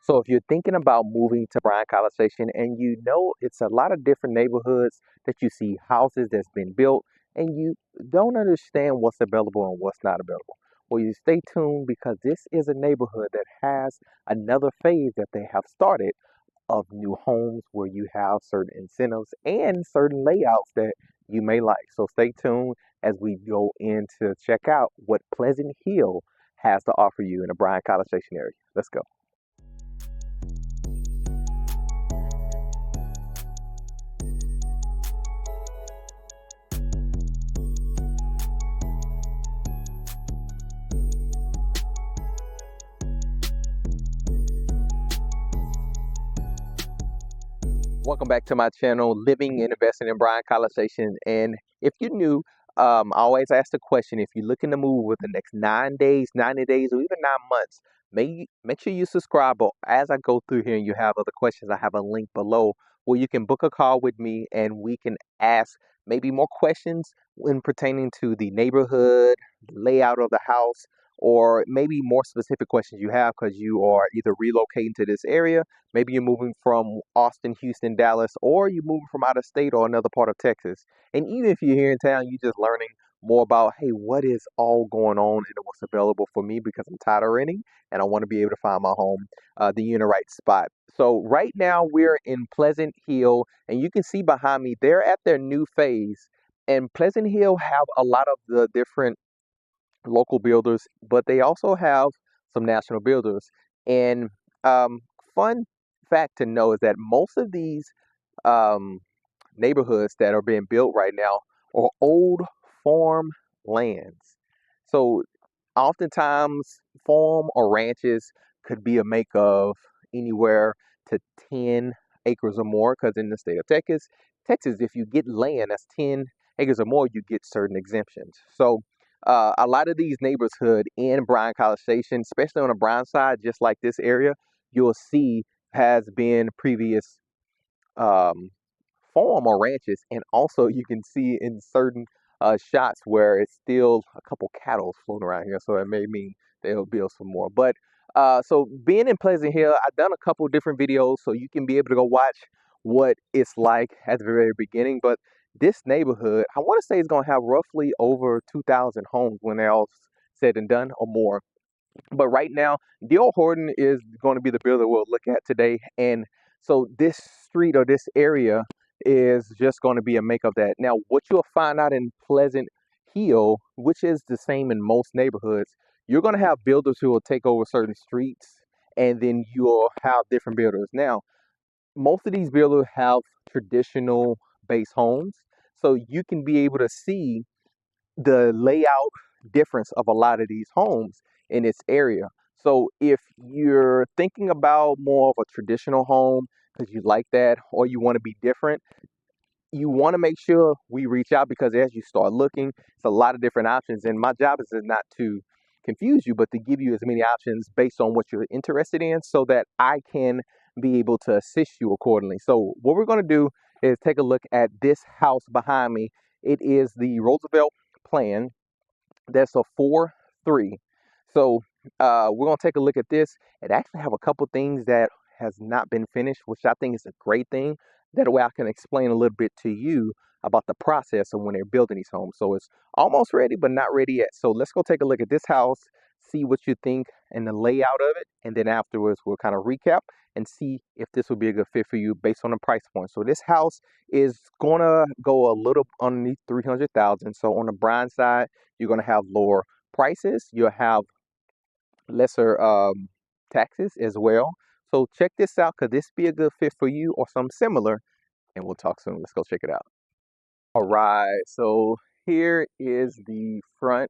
So if you're thinking about moving to Bryan College Station and you know it's a lot of different neighborhoods that you see houses that's been built and you don't understand what's available and what's not available. Well, you stay tuned because this is a neighborhood that has another phase that they have started of new homes where you have certain incentives and certain layouts that you may like. So stay tuned as we go in to check out what Pleasant Hill has to offer you in the Bryan College Station area. Let's go. Welcome back to my channel, Living and Investing in Bryan College Station. And if you're new, I always ask the question, if you're looking to move within the next 9 days, 90 days, or even 9 months, make sure you subscribe. But as I go through here and you have other questions, I have a link below where you can book a call with me and we can ask maybe more questions in pertaining to the neighborhood, layout of the house, or maybe more specific questions you have because you are either relocating to this area. Maybe you're moving from Austin, Houston, Dallas, or you're moving from out of state or another part of Texas. And even if you're here in town, you're just learning more about, hey, what is all going on and what's available for me because I'm tired of renting and I want to be able to find my home, the unit right spot. So right now we're in Pleasant Hill, and you can see behind me, they're at their new phase. And Pleasant Hill have a lot of the different local builders, but they also have some national builders. And um, fun fact to know is that most of these um, neighborhoods that are being built right now are old farm lands. So oftentimes farm or ranches could be a make of anywhere to 10 acres or more, because in the state of Texas, if you get land that's 10 acres or more, you get certain exemptions. So a lot of these neighborhoods in Bryan College Station, especially on the Bryan side, just like this area, you'll see has been previous um, farm or ranches, and also you can see in certain shots where it's still a couple cattle floating around here, so it may mean they'll build some more. But so being in Pleasant Hill, I've done a couple different videos, so you can be able to go watch what it's like at the very beginning. But this neighborhood, I want to say, is going to have roughly over 2,000 homes when they're all said and done, or more. But right now, Horton is going to be the builder we'll look at today. And so this street or this area is just going to be a make of that. Now, what you'll find out in Pleasant Hill, which is the same in most neighborhoods, you're going to have builders who will take over certain streets, and then you'll have different builders. Now, most of these builders have traditional base homes, so you can be able to see the layout difference of a lot of these homes in this area. So if you're thinking about more of a traditional home because you like that, or you want to be different, you want to make sure we reach out, because as you start looking, it's a lot of different options. And my job is not to confuse you, but to give you as many options based on what you're interested in so that I can be able to assist you accordingly. So what we're going to do is take a look at this house behind me. It is the Roosevelt plan. That's a 4-3. So we're gonna take a look at this. It actually have a couple things that has not been finished, which I think is a great thing. That way I can explain a little bit to you about the process of when they're building these homes. So it's almost ready, but not ready yet. So let's go take a look at this house, see what you think and the layout of it, and then afterwards we'll kind of recap and see if this would be a good fit for you based on the price point. So this house is gonna go a little underneath 300,000. So on the Bryan side, you're gonna have lower prices. You'll have lesser taxes as well. So check this out. Could this be a good fit for you or something similar? And we'll talk soon. Let's go check it out. All right. So here is the front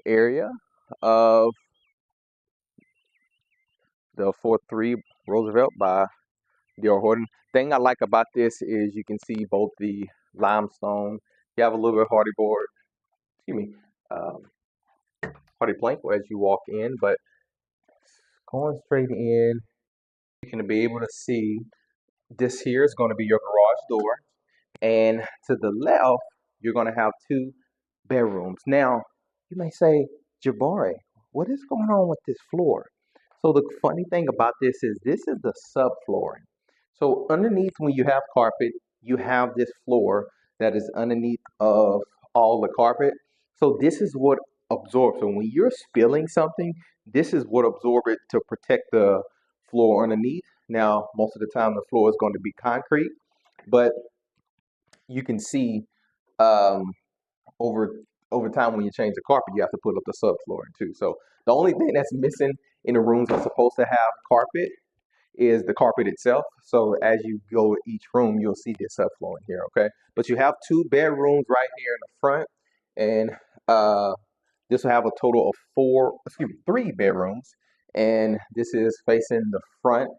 area of the 4-3 Roosevelt by Horton. Thing I like about this is you can see both the limestone. You have a little bit of hardy board. Excuse me. Hardy plank as you walk in, but going straight in, you're going to be able to see this here is going to be your garage door, and to the left you're going to have 2 bedrooms. Now you may say, Jabari, what is going on with this floor? So the funny thing about this is the subflooring. So underneath, when you have carpet, you have this floor that is underneath of all the carpet. So this is what absorbs. So when you're spilling something, this is what absorbs it to protect the floor underneath. Now, most of the time, the floor is going to be concrete, but you can see um, over over time when you change the carpet, you have to put up the subflooring too. So the only thing that's missing in the rooms that's supposed to have carpet is the carpet itself. So as you go each room, you'll see this subflooring here, okay? But you have two bedrooms right here in the front, and uh, this will have a total of three bedrooms, and this is facing the front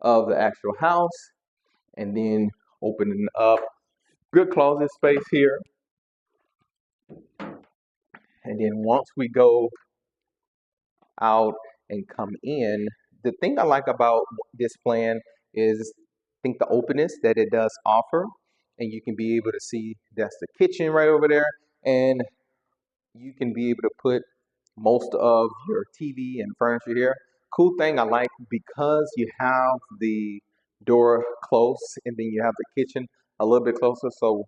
of the actual house, and then opening up good closet space here. And then once we go out and come in, the thing I like about this plan is I think the openness that it does offer, and you can be able to see that's the kitchen right over there, and you can be able to put most of your TV and furniture here. Cool thing I like, because you have the door close and then you have the kitchen a little bit closer, so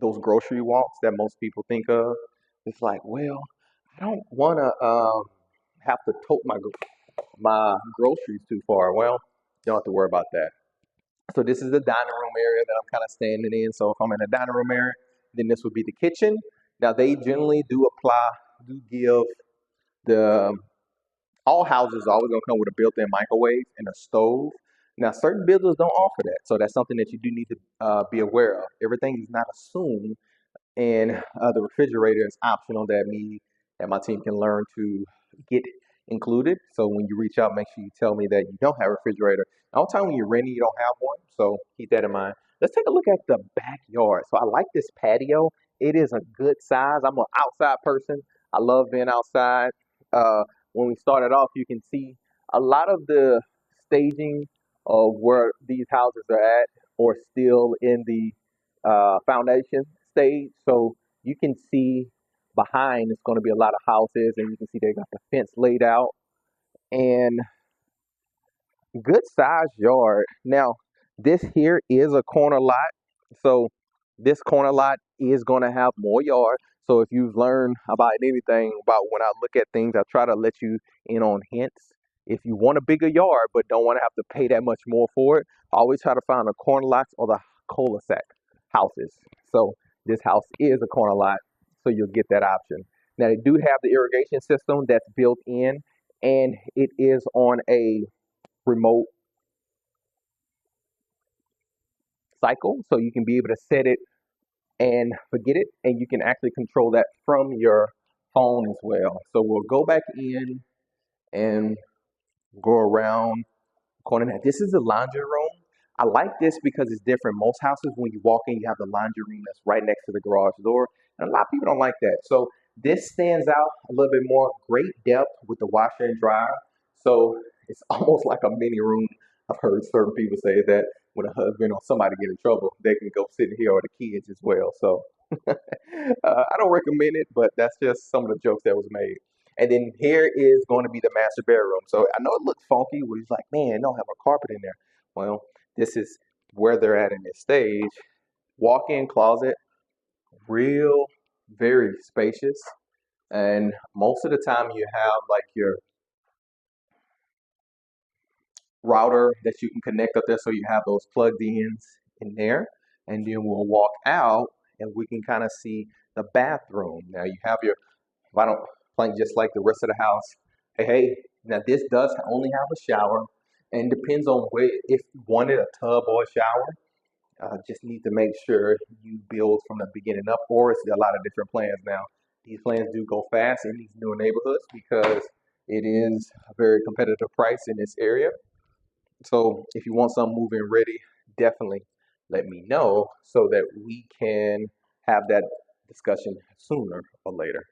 those grocery walks that most people think of, it's like, well, I don't want to have to tote my groceries too far. Well, you don't have to worry about that. So this is the dining room area that I'm kind of standing in. So if I'm in the dining room area, then this would be the kitchen. Now they generally do give the all houses are always gonna come with a built-in microwave and a stove. Now certain builders don't offer that, so that's something that you do need to be aware of. Everything is not assumed, and the refrigerator is optional that me and my team can learn to get included. So when you reach out, make sure you tell me that you don't have a refrigerator. All the time when you're renting, you don't have one. So keep that in mind. Let's take a look at the backyard. So I like this patio. It is a good size. I'm an outside person. I love being outside. When we started off, you can see a lot of the staging of where these houses are at, or still in the foundation stage. So you can see behind it's going to be a lot of houses, and you can see they got the fence laid out, and good size yard. Now, this here is a corner lot, so this corner lot is going to have more yard. So if you've learned about anything about when I look at things, I try to let you in on hints. If you want a bigger yard but don't want to have to pay that much more for it, I always try to find the corner lots or the cul-de-sac houses. So this house is a corner lot, so you'll get that option. Now they do have the irrigation system that's built in, and it is on a remote cycle, so you can be able to set it and forget it, and you can actually control that from your phone as well. So we'll go back in and go around corner. Now this is the laundry room. I like this because it's different. Most houses, when you walk in, you have the laundry room that's right next to the garage door, and a lot of people don't like that. So this stands out a little bit more. Great depth with the washer and dryer. So it's almost like a mini room. I've heard certain people say that when a husband or somebody get in trouble, they can go sit in here, or the kids as well. So I don't recommend it, but that's just some of the jokes that was made. And then here is going to be the master bedroom. So I know it looks funky where he's like, man, don't have a carpet in there. Well, this is where they're at in this stage. Walk-in closet, real, very spacious. And most of the time you have like your router that you can connect up there, so you have those plugged in there. And then we'll walk out and we can kind of see the bathroom. Now you have your vinyl plank just like the rest of the house. Hey, now this does only have a shower, and depends on where, if you wanted a tub or a shower. Just need to make sure you build from the beginning up, or it's a lot of different plans now. These plans do go fast in these newer neighborhoods because it is a very competitive price in this area. So if you want something move-in ready, definitely let me know so that we can have that discussion sooner or later.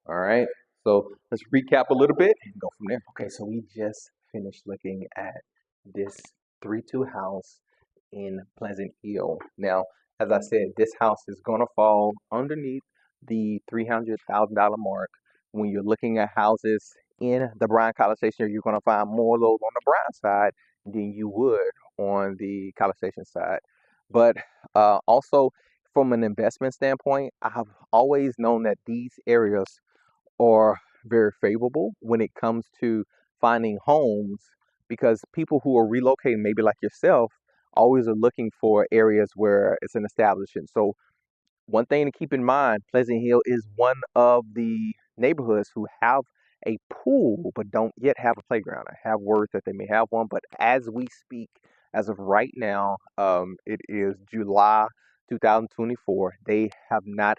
All right. So let's recap a little bit and go from there. Okay, so we just finished looking at this 3-2 house in Pleasant Hill. Now, as I said, this house is gonna fall underneath the $300,000 mark when you're looking at houses in the Bryan College Station, you're going to find more of those on the Bryan side than you would on the College Station side. But also, from an investment standpoint, I've always known that these areas are very favorable when it comes to finding homes because people who are relocating, maybe like yourself, always are looking for areas where it's an establishment. So one thing to keep in mind, Pleasant Hill is one of the neighborhoods who have a pool but don't yet have a playground. I have word that they may have one, but as we speak, as of right now, it is July 2024. They have not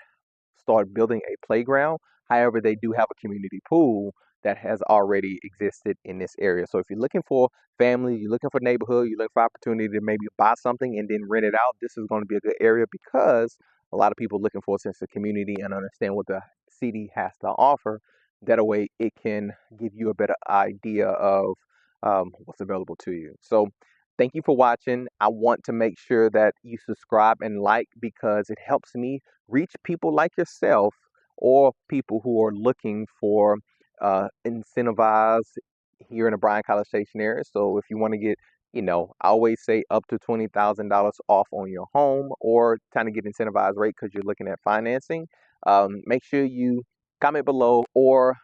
started building a playground. However, they do have a community pool that has already existed in this area. So if you're looking for family, you're looking for neighborhood, you're looking for opportunity to maybe buy something and then rent it out, this is going to be a good area because a lot of people looking for a sense of community and understand what the city has to offer. That way, it can give you a better idea of what's available to you. So, thank you for watching. I want to make sure that you subscribe and like because it helps me reach people like yourself or people who are looking for incentivized here in the Bryan College Station area. So, if you want to get I always say up to $20,000 off on your home or trying to get incentivized rate because you're looking at financing. Make sure you comment below or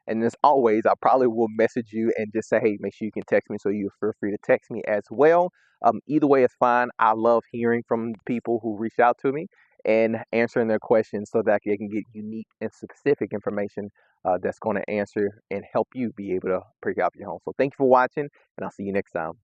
and as always, I probably will message you and just say, hey, make sure you can text me. So you feel free to text me as well. Either way is fine. I love hearing from people who reach out to me and answering their questions so that they can get unique and specific information that's going to answer and help you be able to pick out your home. So thank you for watching, and I'll see you next time.